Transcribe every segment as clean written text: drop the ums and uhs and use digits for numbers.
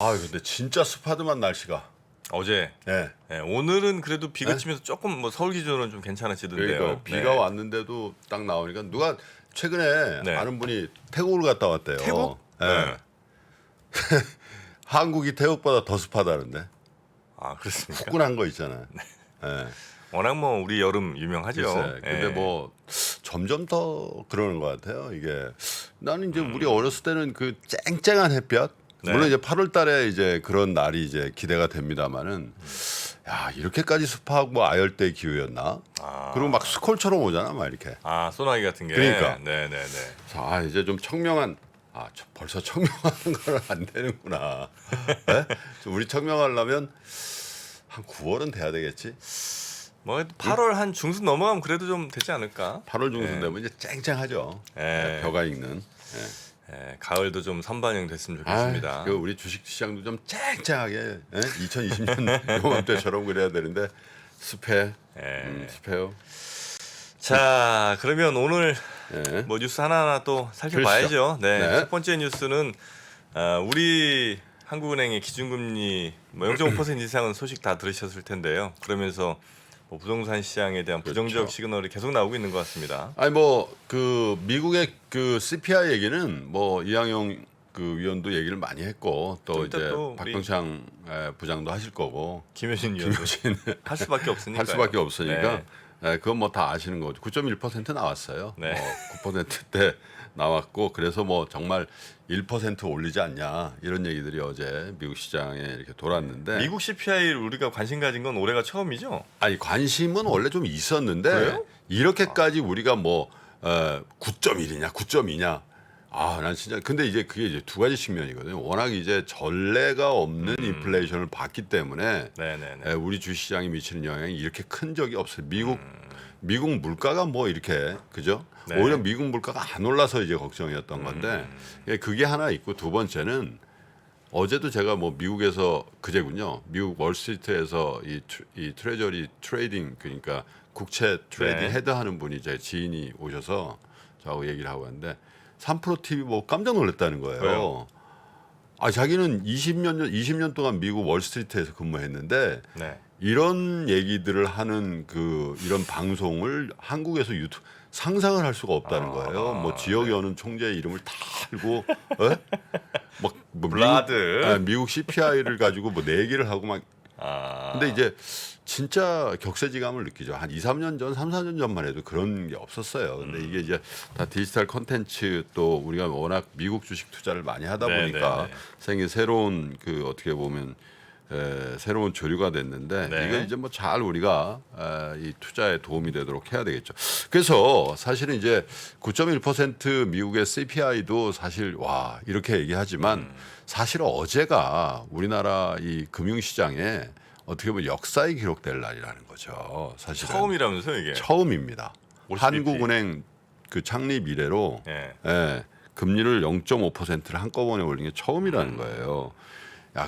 아 근데 진짜 습하더만 날씨가. 어제. 네. 네, 오늘은 그래도 비 그치면서 조금 뭐 서울 기준으로는 좀 괜찮아지던데요. 그러니까 비가 왔는데도 딱 나오니까 누가 최근에 네. 아는 분이 태국을 갔다 왔대요. 태국? 네. 네. 한국이 태국보다 더 습하다는데. 아 그렇습니까? 후끈한 거 있잖아요. 네. 워낙 뭐 우리 여름 유명하죠. 글쎄, 근데 예. 뭐 점점 더 그러는 것 같아요. 이게 나는 이제 우리 어렸을 때는 그 쨍쨍한 햇볕, 네. 물론 이제 8월달에 이제 그런 날이 이제 기대가 됩니다만은, 야 이렇게까지 습하고 아열대 기후였나? 아. 그리고 막 스콜처럼 오잖아, 막 이렇게. 아 소나기 같은 게. 그러니까. 네네네. 자 이제 좀 청명한. 벌써 청명하는 건 안 되는구나. 네? 우리 청명하려면 한 9월은 돼야 되겠지. 뭐 8월 한 중순 넘어가면 그래도 좀 되지 않을까? 8월 중순 되면 이제 쨍쨍하죠. 예. 벼가 익는. 예, 가을도 좀 선반영 됐으면 좋겠습니다. 그 우리 주식시장도 좀 쨍쨍하게 2020년 요맘때처럼 그래야 되는데 습해. 예. 습해요. 자, 그러면 오늘 예. 뭐 뉴스 하나하나 또 살펴봐야죠. 네. 네. 첫 번째 뉴스는 우리 한국은행의 기준금리 뭐 0.5% 이상은 소식 다 들으셨을 텐데요. 그러면서 뭐 부동산 시장에 대한 부정적 그렇죠. 시그널이 계속 나오고 있는 것 같습니다. 아니 뭐 그 미국의 그 CPI 얘기는 뭐 이항용 그 위원도 얘기를 많이 했고 또 좀 이제 이따 또 우리 박병창 부장도 하실 거고 김효신 위원도 김효신 할 수밖에 없으니까. 할 수밖에 없으니까 네. 그건 뭐 다 아시는 거죠. 9.1% 나왔어요. 네. 9%대 나왔고 그래서 뭐 정말 1% 올리지 않냐 이런 얘기들이 어제 미국 시장에 이렇게 돌았는데 미국 CPI를 우리가 관심 가진 건 올해가 처음이죠. 아니 관심은 원래 좀 있었는데 그래요? 이렇게까지 우리가 뭐 9.1이냐 9.2냐 난 진짜 근데 이제 그게 이제 두 가지 측면이거든요. 워낙 이제 전례가 없는 인플레이션을 봤기 때문에 네네네. 우리 주시장이 미치는 영향이 이렇게 큰 적이 없어요. 미국 물가가 뭐 이렇게 그죠? 네. 오히려 미국 물가가 안 올라서 이제 걱정이었던 건데 그게 하나 있고 두 번째는 어제도 제가 뭐 미국에서 그제군요. 미국 월스트리트에서 이 트레저리 트레이딩 그러니까 국채 트레이딩 네. 헤드하는 분이 제 지인이 오셔서 저하고 얘기를 하고 왔는데 3% TV 뭐 깜짝 놀랐다는 거예요. 왜요? 자기는 20년 동안 미국 월스트리트에서 근무했는데 네. 이런 얘기들을 하는 이런 방송을 한국에서 상상을 할 수가 없다는 거예요. 뭐 지역에 오는 총재의 이름을 다 알고, 뭐 블라드. 미국 CPI를 가지고 뭐 내기를 하고 막. 근데 이제 진짜 격세지감을 느끼죠. 한 2-3년 전, 3-4년 전만 해도 그런 게 없었어요. 근데 이게 이제 다 디지털 콘텐츠 또 우리가 워낙 미국 주식 투자를 많이 하다 보니까 네. 생긴 새로운 어떻게 보면 새로운 조류가 됐는데 네. 이거 이제 뭐 잘 우리가 이 투자에 도움이 되도록 해야 되겠죠. 그래서 사실은 이제 9.1% 미국의 CPI도 사실 이렇게 얘기하지만 사실 어제가 우리나라 이 금융시장에 어떻게 보면 역사에 기록될 날이라는 거죠. 사실은 처음이라면서요 이게. 처음입니다. 50bp. 한국은행 그 창립 이래로 예. 금리를 0.5%를 한꺼번에 올린 게 처음이라는 거예요.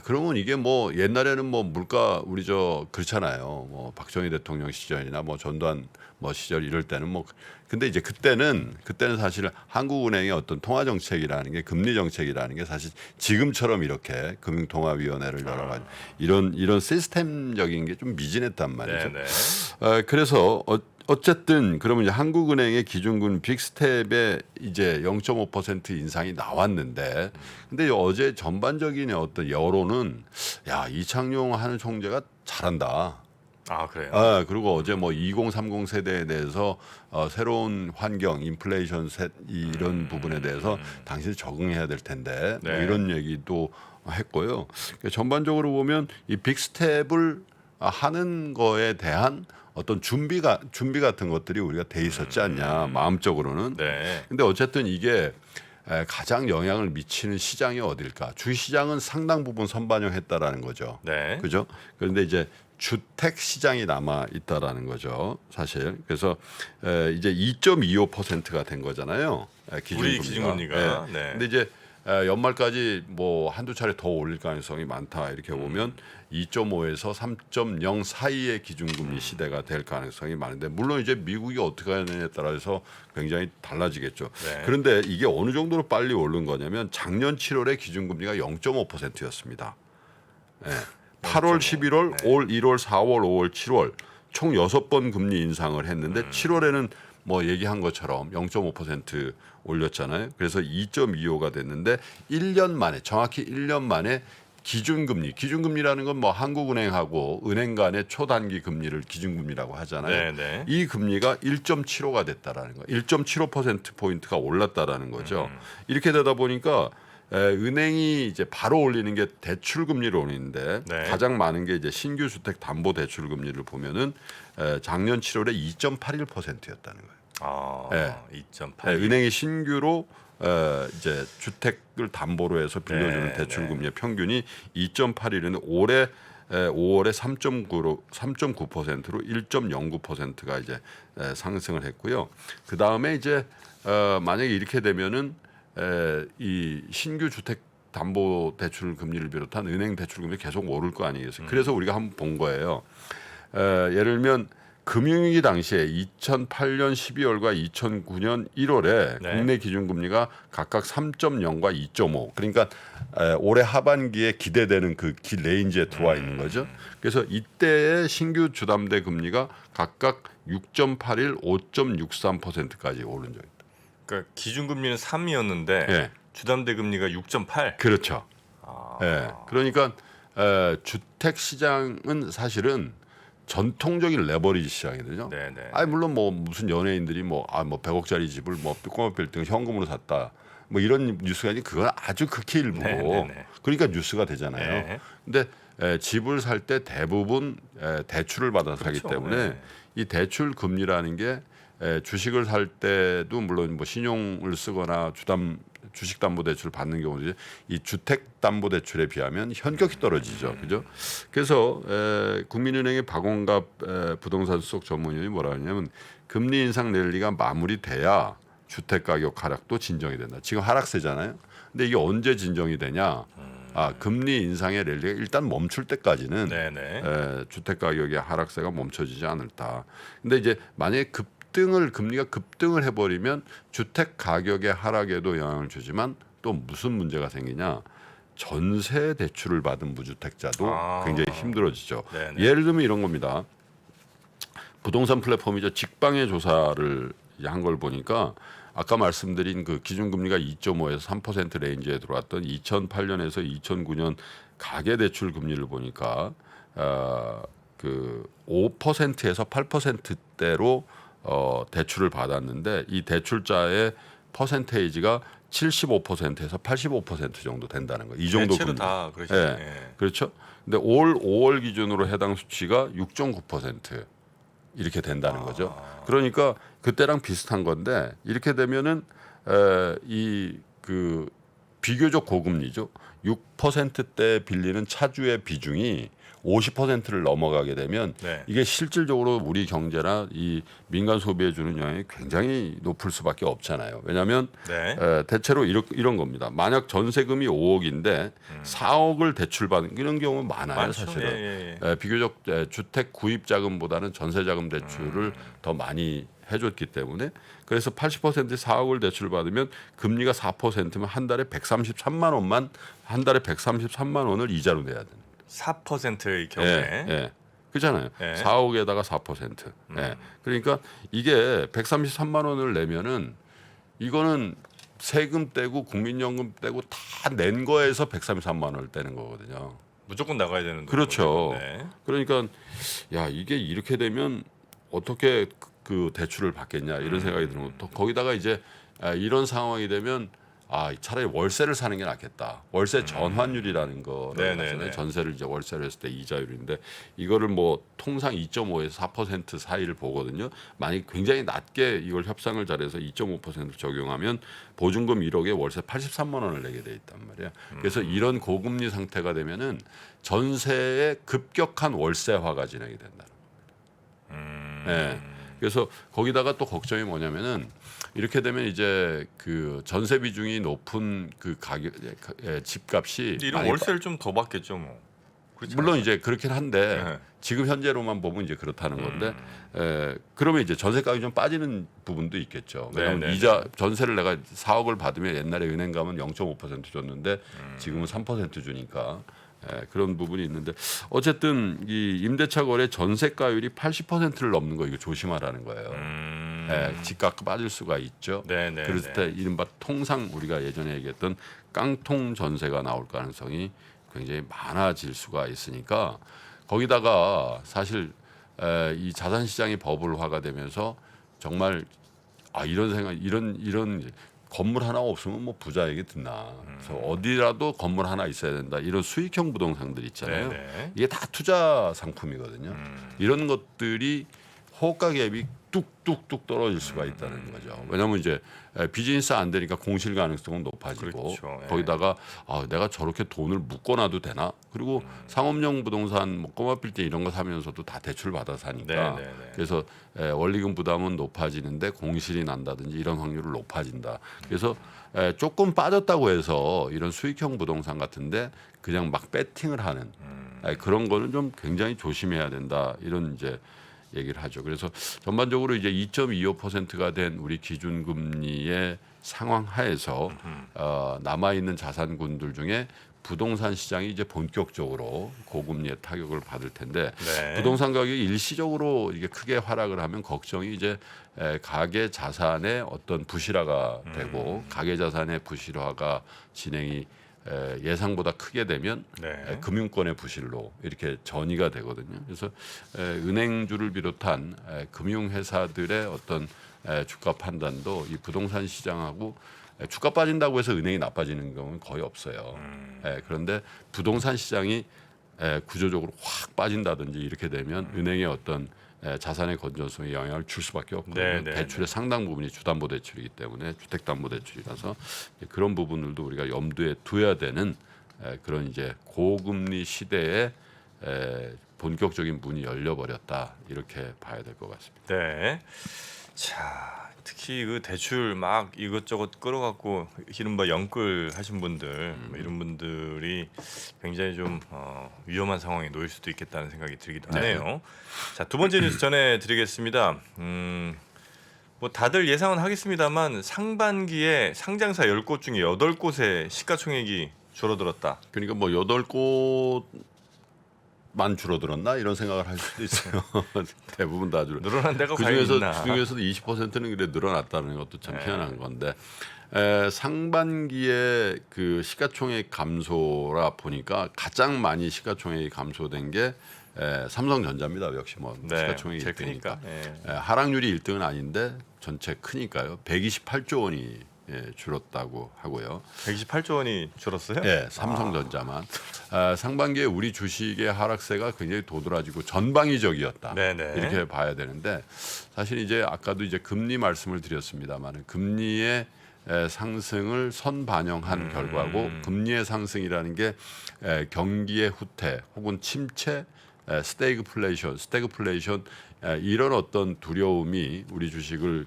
그러면 이게 뭐 옛날에는 뭐 물가 우리 그렇잖아요. 뭐 박정희 대통령 시절이나 뭐 전두환 뭐 시절 이럴 때는 뭐 근데 이제 그때는 사실 한국은행의 어떤 통화 정책이라는 게 금리 정책이라는 게 사실 지금처럼 이렇게 금융통화위원회를 여러 가지 이런 시스템적인 게 좀 미진했단 말이죠. 네네. 그래서 어쨌든 그러면 이제 한국은행의 기준금 빅스텝에 이제 0.5% 인상이 나왔는데 근데 어제 전반적인 어떤 여론은 이창용 하는 총재가 잘한다. 아 그래요. 그리고 어제 뭐 2030 세대에 대해서 새로운 환경, 인플레이션 이런 부분에 대해서 당신이 적응해야 될 텐데 뭐 네. 이런 얘기도 했고요. 그러니까 전반적으로 보면 이 빅스텝을 하는 거에 대한 어떤 준비 같은 것들이 우리가 돼 있었지 않냐 마음적으로는. 네. 근데 어쨌든 이게 가장 영향을 미치는 시장이 어딜까? 주시장은 상당 부분 선반영했다라는 거죠. 네. 그죠? 그런데 이제 주택 시장이 남아 있다라는 거죠, 사실. 그래서 이제 2.25%가 된 거잖아요. 우리 기준금리가. 네. 근데 이제 연말까지 뭐 한두 차례 더 올릴 가능성이 많다 이렇게 보면 2.5에서 3.0 사이의 기준금리 시대가 될 가능성이 많은데 물론 이제 미국이 어떻게 하느냐에 따라서 굉장히 달라지겠죠. 네. 그런데 이게 어느 정도로 빨리 오른 거냐면 작년 7월에 기준금리가 0.5%였습니다. 예. 8월, 11월, 네. 올 1월, 4월, 5월, 7월 총 6번 금리 인상을 했는데 7월에는 뭐 얘기한 것처럼 0.5% 올렸잖아요. 그래서 2.25가 됐는데 1년 만에 정확히 1년 만에 기준금리라는 건 뭐 한국은행하고 은행 간의 초단기 금리를 기준금리라고 하잖아요. 네. 이 금리가 1.75가 됐다라는 거예요. 1.75% 포인트가 올랐다라는 거죠. 이렇게 되다 보니까 은행이 이제 바로 올리는 게 대출 금리를 올리는데 네. 가장 많은 게 이제 신규 주택 담보 대출 금리를 보면은 작년 7월에 2.81%였다는 거예요. 아, 네. 2.8. 은행이 신규로 이제 주택을 담보로 해서 빌려주는 네, 대출 금리의 평균이 2.81은 올해 5월에 3.9%로 1.09%가 이제 상승을 했고요. 그 다음에 이제 만약에 이렇게 되면은 이 신규 주택 담보 대출 금리를 비롯한 은행 대출 금리 계속 오를 거 아니겠어요. 그래서 우리가 한번 본 거예요. 예를 들면 금융위기 당시에 2008년 12월과 2009년 1월에 네. 국내 기준금리가 각각 3.0과 2.5. 그러니까 올해 하반기에 기대되는 그 레인지에 들어와 있는 거죠. 그래서 이때의 신규 주담대 금리가 각각 6.81, 5.63%까지 오른 적이 있다. 그러니까 기준금리는 3이었는데 예. 주담대 금리가 6.8. 그렇죠. 아, 예. 그러니까 주택 시장은 사실은 전통적인 레버리지 시장이거든요. 네네. 아니 물론 뭐 무슨 연예인들이 뭐 100억짜리 집을 뭐 꼬마 빌딩 현금으로 샀다. 뭐 이런 뉴스가 아니 그건 아주 극히 일부고. 네네네. 그러니까 뉴스가 되잖아요. 네. 근데 집을 살 때 대부분 대출을 받아서 그렇죠. 사기 때문에 네. 이 대출 금리라는 게 주식을 살 때도 물론 뭐 신용을 쓰거나 주식담보대출을 받는 경우도 이 주택담보대출에 비하면 현격히 떨어지죠, 그죠? 그래서 국민은행의 박원갑 부동산 수석 전문위원이 뭐라 하냐면 금리 인상 랠리가 마무리돼야 주택 가격 하락도 진정이 된다. 지금 하락세잖아요. 근데 이게 언제 진정이 되냐? 금리 인상의 랠리가 일단 멈출 때까지는 네네. 주택 가격의 하락세가 멈춰지지 않을다. 근데 이제 만약에 금리가 급등을 해버리면 주택 가격의 하락에도 영향을 주지만 또 무슨 문제가 생기냐? 전세 대출을 받은 무주택자도 굉장히 힘들어지죠. 네네. 예를 들면 이런 겁니다. 부동산 플랫폼이죠. 직방의 조사를 한 걸 보니까 아까 말씀드린 그 기준금리가 2.5에서 3% 레인지에 들어왔던 2008년에서 2009년 가계대출 금리를 보니까 그 5%에서 8%대로 대출을 받았는데 이 대출자의 퍼센테이지가 75%에서 85% 정도 된다는 거예요. 이 정도 대체로 금리. 다 그러시죠. 예. 예. 그렇죠. 근데 올 5월 기준으로 해당 수치가 6.9% 이렇게 된다는 거죠. 그러니까 그때랑 비슷한 건데 이렇게 되면은 이 그 비교적 고금리죠. 6%대 빌리는 차주의 비중이 50%를 넘어가게 되면 네. 이게 실질적으로 우리 경제나 이 민간 소비에 주는 영향이 굉장히 높을 수밖에 없잖아요. 왜냐하면 네. 대체로 이런 겁니다. 만약 전세금이 5억인데 4억을 대출받는 이런 경우는 많아요. 많죠. 사실은. 예. 비교적 주택 구입 자금보다는 전세 자금 대출을 더 많이 해줬기 때문에 그래서 80% 4억을 대출을 받으면 금리가 4%면 한 달에 133만 원만 한 달에 133만 원을 이자로 내야 됩니다. 4%의 경우에 예. 그렇잖아요. 예. 4억에다가 4%. 예. 그러니까 이게 133만 원을 내면은 이거는 세금 떼고 국민연금 떼고 다 낸 거에서 133만 원을 떼는 거거든요. 무조건 나가야 되는 그렇죠. 거죠. 네. 그러니까 야 이게 이렇게 되면 어떻게 그 대출을 받겠냐 이런 생각이 드는 것도 거기다가 이제 이런 상황이 되면 차라리 월세를 사는 게 낫겠다. 월세 전환율이라는 거를 네네네. 하잖아요. 전세를 이제 월세를 했을 때 이자율인데 이거를 뭐 통상 2.5에서 4% 사이를 보거든요. 만약 굉장히 낮게 이걸 협상을 잘해서 2.5% 적용하면 보증금 1억에 월세 83만 원을 내게 돼 있단 말이에요. 그래서 이런 고금리 상태가 되면은 전세의 급격한 월세화가 진행이 된다. 네. 그래서 거기다가 또 걱정이 뭐냐면은 이렇게 되면 이제 그 전세 비중이 높은 그 가격 집값이 근데 이런 많이 월세를 좀 더 받겠죠, 뭐. 그렇지 물론 않아요? 이제 그렇긴 한데 네. 지금 현재로만 보면 이제 그렇다는 건데 그러면 이제 전세 가격이 좀 빠지는 부분도 있겠죠. 왜냐하면 네네네. 이자 전세를 내가 4억을 받으면 옛날에 은행 가면 0.5% 줬는데 지금은 3% 주니까 그런 부분이 있는데 어쨌든 이 임대차 거래 전세가율이 80%를 넘는 거 이거 조심하라는 거예요. 집값 빠질 수가 있죠. 네네. 그랬을 때 이른바 통상 우리가 예전에 얘기했던 깡통 전세가 나올 가능성이 굉장히 많아질 수가 있으니까 거기다가 사실 이 자산 시장이 버블화가 되면서 정말 이런 생각 이런 건물 하나 없으면 뭐 부자에게 듣나. 그래서 어디라도 건물 하나 있어야 된다. 이런 수익형 부동산들 있잖아요. 네네. 이게 다 투자 상품이거든요. 이런 것들이 호가 갭이 뚝뚝뚝 떨어질 수가 있다는 거죠. 왜냐하면 이제 비즈니스 안 되니까 공실 가능성은 높아지고 그렇죠. 예. 거기다가 내가 저렇게 돈을 묶어놔도 되나? 그리고 상업용 부동산 뭐 꼬마 빌딩 이런 거 사면서도 다 대출 받아 사니까 네네네. 그래서 원리금 부담은 높아지는데 공실이 난다든지 이런 확률을 높아진다. 그래서 조금 빠졌다고 해서 이런 수익형 부동산 같은데 그냥 막 배팅을 하는 그런 거는 좀 굉장히 조심해야 된다. 이런 이제 얘기를 하죠. 그래서 전반적으로 이제 2.25%가 된 우리 기준금리의 상황 하에서 남아 있는 자산군들 중에 부동산 시장이 이제 본격적으로 고금리의 타격을 받을 텐데 네. 부동산 가격이 일시적으로 이게 크게 하락을 하면 걱정이 이제 가계 자산의 어떤 부실화가 되고 가계 자산의 부실화가 진행이 예상보다 크게 되면 네. 금융권의 부실로 이렇게 전이가 되거든요. 그래서 은행주를 비롯한 금융회사들의 어떤 주가 판단도 이 부동산 시장하고 주가 빠진다고 해서 은행이 나빠지는 경우는 거의 없어요. 그런데 부동산 시장이 구조적으로 확 빠진다든지 이렇게 되면 은행의 어떤 자산의 건전성에 영향을 줄 수밖에 없거든요. 네. 대출의 상당 부분이 주담보대출이기 때문에 주택담보대출이라서 그런 부분들도 우리가 염두에 둬야 되는 그런 이제 고금리 시대에 본격적인 문이 열려버렸다 이렇게 봐야 될 것 같습니다. 네. 자, 특히 그 대출 막 이것저것 끌어갖고 이른바 영끌 하신 분들 뭐 이런 분들이 굉장히 좀 위험한 상황에 놓일 수도 있겠다는 생각이 들기도 하네요. 자, 두 번째 뉴스 전해드리겠습니다. 뭐 다들 예상은 하겠습니다만 상반기에 상장사 10곳 중에 8곳의 시가총액이 줄어들었다. 그러니까 뭐 8곳만 줄어들었나 이런 생각을 할 수도 있어요. 대부분 다 늘어난 데가 그 과연 있나? 중에서도 20%는 그래 늘어났다는 것도 참 희한한 건데 상반기에 그 시가총액 감소라 보니까 가장 많이 시가총액이 감소된 게 삼성전자입니다. 역시 뭐 네, 시가총액이 제일 1등이니까 크니까. 하락률이 1등은 아닌데 전체 크니까요. 128조 원이 줄었다고 하고요. 128조 원이 줄었어요? 네, 삼성전자만 상반기에 우리 주식의 하락세가 굉장히 도드라지고 전방위적이었다. 네네. 이렇게 봐야 되는데 사실 이제 아까도 이제 금리 말씀을 드렸습니다만 금리의 상승을 선반영한 결과고 금리의 상승이라는 게 경기의 후퇴 혹은 침체, 스태그플레이션 이런 어떤 두려움이 우리 주식을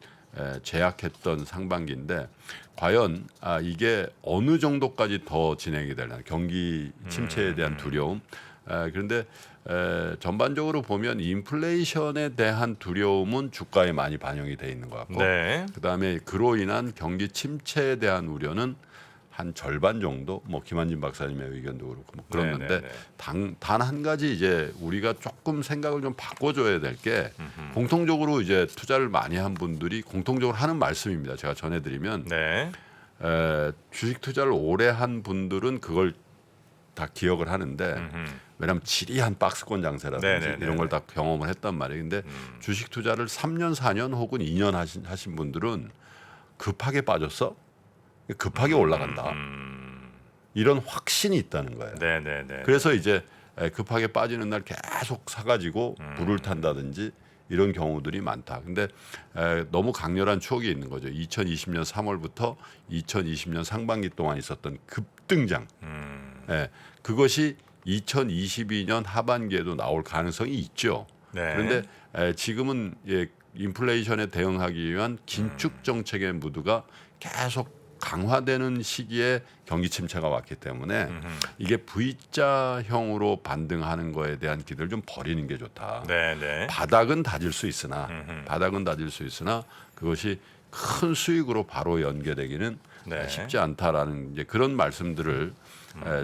제약했던 상반기인데 과연 이게 어느 정도까지 더 진행이 되나 경기 침체에 대한 두려움 그런데 전반적으로 보면 인플레이션에 대한 두려움은 주가에 많이 반영이 돼 있는 것 같고 네. 그다음에 그로 인한 경기 침체에 대한 우려는 한 절반 정도 뭐 김한진 박사님의 의견도 그렇고 뭐 그렇는데 단 한 가지 이제 우리가 조금 생각을 좀 바꿔줘야 될 게 공통적으로 이제 투자를 많이 한 분들이 공통적으로 하는 말씀입니다. 제가 전해드리면 네. 주식 투자를 오래 한 분들은 그걸 다 기억을 하는데 왜냐하면 지리한 박스권 장세라든지 네네네네. 이런 걸 다 경험을 했단 말이에요. 근데 주식 투자를 3년, 4년 혹은 2년 하신 분들은 급하게 빠졌어? 급하게 올라간다. 이런 확신이 있다는 거예요. 네네네. 그래서 이제 급하게 빠지는 날 계속 사가지고 불을 탄다든지 이런 경우들이 많다. 근데 너무 강렬한 추억이 있는 거죠. 2020년 3월부터 2020년 상반기 동안 있었던 급등장. 그것이 2022년 하반기에도 나올 가능성이 있죠. 네. 그런데 지금은 인플레이션에 대응하기 위한 긴축 정책의 무드가 계속 강화되는 시기에 경기 침체가 왔기 때문에 이게 V자형으로 반등하는 거에 대한 기대를 좀 버리는 게 좋다. 네네. 바닥은 다질 수 있으나 그것이 큰 수익으로 바로 연계되기는 네. 쉽지 않다라는 이제 그런 말씀들을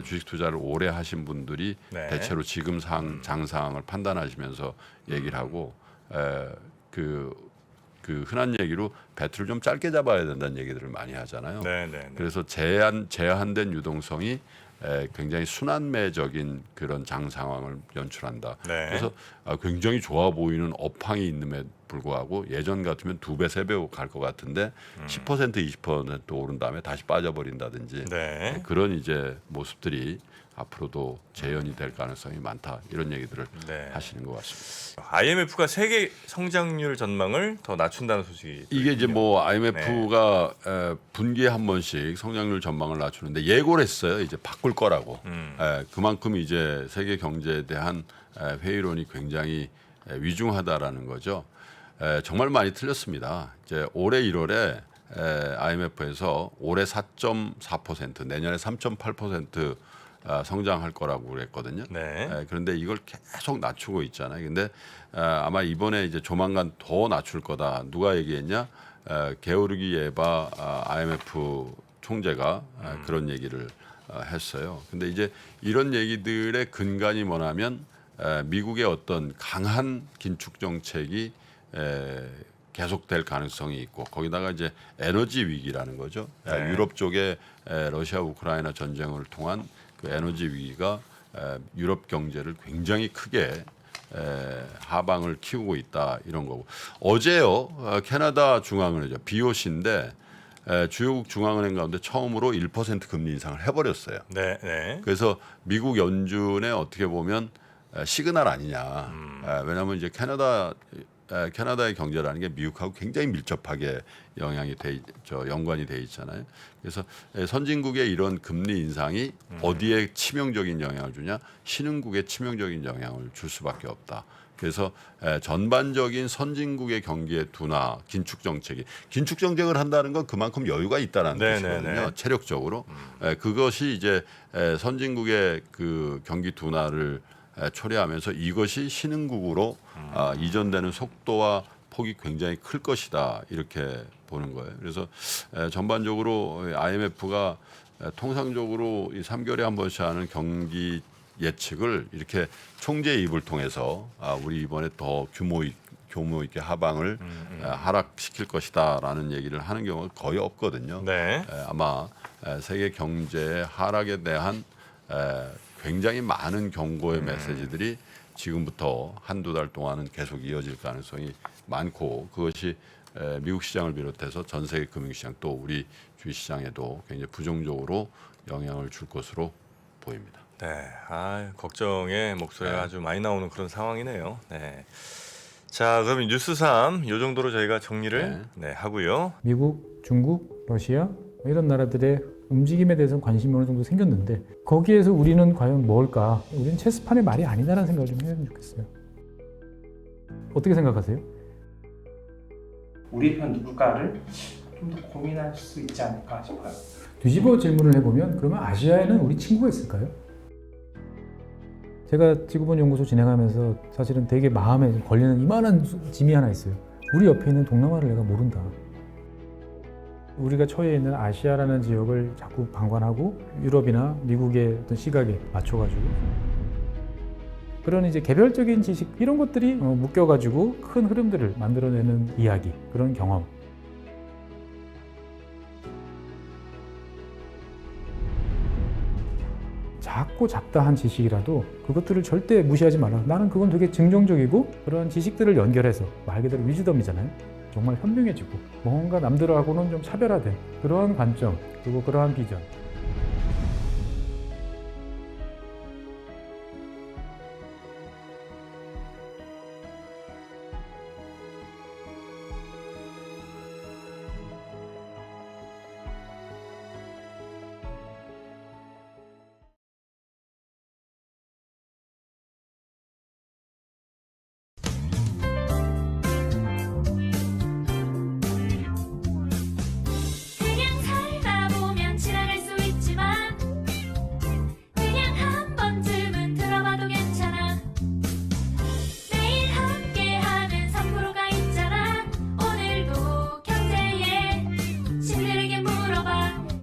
주식 투자를 오래 하신 분들이 네. 대체로 지금 장 상황을 판단하시면서 얘기를 하고 그 흔한 얘기로 배틀을 좀 짧게 잡아야 된다는 얘기들을 많이 하잖아요. 네. 그래서 제한된 유동성이 굉장히 순환매적인 그런 장 상황을 연출한다. 네. 그래서 굉장히 좋아 보이는 업황이 있음에 불구하고 예전 같으면 2배, 3배 갈 것 같은데 10%, 20% 오른 다음에 다시 빠져버린다든지 네. 그런 이제 모습들이 앞으로도 재현이 될 가능성이 많다. 이런 얘기들을 네. 하시는 것 같습니다. IMF가 세계 성장률 전망을 더 낮춘다는 소식이 이게 이제 뭐 IMF가 분기에 한 번씩 성장률 전망을 낮추는데 예고를 했어요. 이제 바꿀 거라고. 그만큼 이제 세계 경제에 대한 회의론이 굉장히 위중하다라는 거죠. 정말 많이 틀렸습니다. 이제 올해 1월에 IMF에서 올해 4.4%, 내년에 3.8% 성장할 거라고 그랬거든요. 네. 그런데 이걸 계속 낮추고 있잖아요. 근데 아마 이번에 이제 조만간 더 낮출 거다. 누가 얘기했냐? 게오르기 예바 IMF 총재가 그런 얘기를 했어요. 근데 이제 이런 얘기들의 근간이 뭐냐면 미국의 어떤 강한 긴축 정책이 계속될 가능성이 있고 거기다가 이제 에너지 위기라는 거죠. 네. 유럽 쪽에 러시아 우크라이나 전쟁을 통한 그 에너지 위기가 유럽 경제를 굉장히 크게 하방을 키우고 있다 이런 거고 어제요 캐나다 중앙은행이죠 BOC인데 주요국 중앙은행 가운데 처음으로 1% 금리 인상을 해버렸어요. 네. 그래서 미국 연준에 어떻게 보면 시그널 아니냐. 왜냐하면 이제 캐나다의 경제라는 게 미국하고 굉장히 밀접하게 연관이 돼 있잖아요. 그래서 선진국의 이런 금리 인상이 어디에 치명적인 영향을 주냐? 신흥국에 치명적인 영향을 줄 수밖에 없다. 그래서 전반적인 선진국의 경기의 둔화, 긴축 정책을 한다는 건 그만큼 여유가 있다는 뜻이거든요. 체력적으로 그것이 이제 선진국의 그 경기 둔화를 초래하면서 이것이 신흥국으로 이전되는 속도와 폭이 굉장히 클 것이다 이렇게 보는 거예요. 그래서 전반적으로 IMF가 통상적으로 이 3개월에 한 번씩 하는 경기 예측을 이렇게 총재의 입을 통해서 우리 이번에 더 규모 있게 하방을 하락시킬 것이다라는 얘기를 하는 경우가 거의 없거든요. 네. 아마 세계 경제의 하락에 대한 굉장히 많은 경고의 메시지들이 지금부터 한두 달 동안은 계속 이어질 가능성이 많고 그것이 미국 시장을 비롯해서 전 세계 금융시장 또 우리 주식시장에도 굉장히 부정적으로 영향을 줄 것으로 보입니다. 네. 걱정의 목소리가 아주 많이 나오는 그런 상황이네요. 네. 자, 그럼 뉴스 3 이 정도로 저희가 정리를 하고요. 미국, 중국, 러시아 이런 나라들의 움직임에 대해서는 관심이 어느 정도 생겼는데 거기에서 우리는 과연 뭘까? 우리는 체스판의 말이 아니다라는 생각을 좀 해야 좋겠어요. 어떻게 생각하세요? 우리 편 누굴까를 좀 더 고민할 수 있지 않을까 싶어요. 뒤집어 질문을 해보면 그러면 아시아에는 우리 친구가 있을까요? 제가 지구본 연구소 진행하면서 사실은 되게 마음에 걸리는 이만한 짐이 하나 있어요. 우리 옆에 있는 동남아를 내가 모른다. 우리가 처해 있는 아시아라는 지역을 자꾸 방관하고 유럽이나 미국의 어떤 시각에 맞춰가지고 그런 이제 개별적인 지식 이런 것들이 묶여가지고 큰 흐름들을 만들어내는 이야기 그런 경험. 작고 잡다한 지식이라도 그것들을 절대 무시하지 말라. 나는 그건 되게 긍정적이고 그런 지식들을 연결해서 말 그대로 위즈덤이잖아요. 정말 현명해지고 뭔가 남들하고는 좀 차별화된 그러한 관점 그리고 그러한 비전